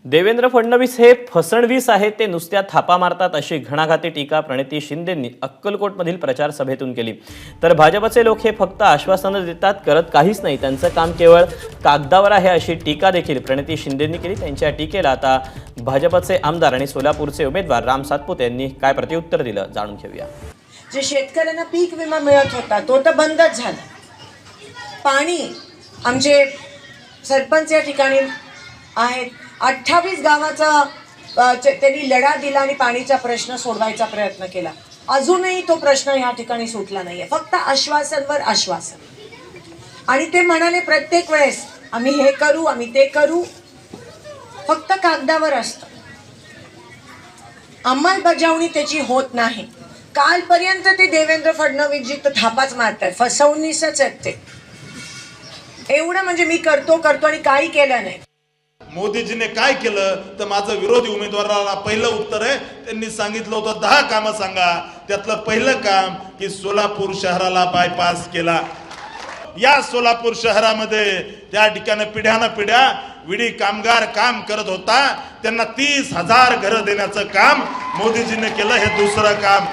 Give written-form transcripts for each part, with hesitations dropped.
देवेंद्र फडणवीस हे फसणवीस आहेत, ते नुसत्या थापा मारतात अशी घणाघाती टीका प्रणिती शिंदेंनी अक्कलकोटमधील प्रचार सभेतून केली। तर भाजपचे लोक हे फक्त आश्वासनं देतात, करत काहीच नाही, त्यांचं काम केवळ कागदावर आहे अशी टीका देखील प्रणिती शिंदेंनी केली। त्यांच्या टीकेला आता भाजपचे आमदार आणि सोलापूरचे उमेदवार राम सातपुते यांनी काय प्रत्युत्तर दिलं जाणून घेऊया। जे शेतकऱ्यांना पीक विमा मिळत होता तो तर बंदच झाला। पाणी आमचे सरपंच या ठिकाणी आहेत, 28 गावाचा त्यांनी लढा दिला आणि पाणीचा प्रश्न सोडवायचा प्रयत्न केला। अजूनही तो प्रश्न या ठिकाणी सुटला नाहीये, फक्त आश्वासनवर आश्वासन। आणि ते म्हणाले प्रत्येक वेळेस आम्ही हे करू, आम्ही ते करू, फक्त कागदावर असतं, अंमलबजावणी त्याची होत नाही। कालपर्यंत ते देवेंद्र फडणवीस जी तर थापाच मारतात, फसवणीसच आहेत ते। एवढं म्हणजे मी करतो आणि काही केलं नाही। मोदीजीने काय केलं तर माझं विरोधी उमेदवाराला पहिलं उत्तर आहे, त्यांनी सांगितलं होतं 10 कामं सांगा, त्यातलं पहिलं काम की सोलापूर शहराला बायपास केला। या सोलापूर शहरामध्ये त्या ठिकाणी पिढ्यानपिढ्या विडी कामगार काम करत होता, त्यांना 30,000 घरं देण्याचं काम मोदीजीने केलं। हे दुसरं काम,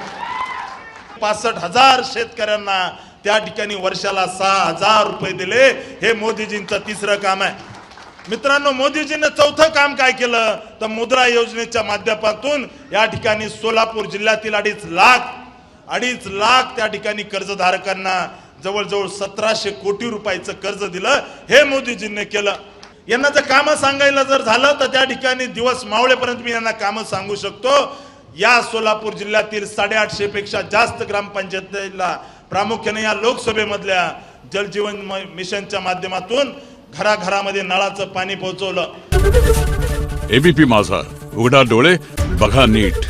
65,000 शेतकऱ्यांना त्या ठिकाणी वर्षाला 6,000 रुपये दिले, हे मोदीजींचं तिसरं काम आहे। मित्रांनो, मोदीजींनी चौथं काम काय केलं तर मुद्रा योजनेच्या माध्यमातून या ठिकाणी सोलापूर जिल्ह्यातील 2.5 लाख त्या ठिकाणी कर्जधारकांना जवळजवळ 1700 कोटी रुपयाचं कर्ज दिलं, हे मोदीजींनी केलं। यांना जर कामं सांगायला जर झालं तर त्या ठिकाणी दिवस मावळेपर्यंत मी यांना कामं सांगू शकतो। या सोलापूर जिल्ह्यातील 850 पेक्षा जास्त ग्रामपंचायतीला प्रामुख्याने या लोकसभेमधल्या जलजीवन मिशनच्या माध्यमातून घराघरामध्ये नळाचं पाणी पोहोचवलं। एबीपी माझा, उघडा डोळे बघा नीट।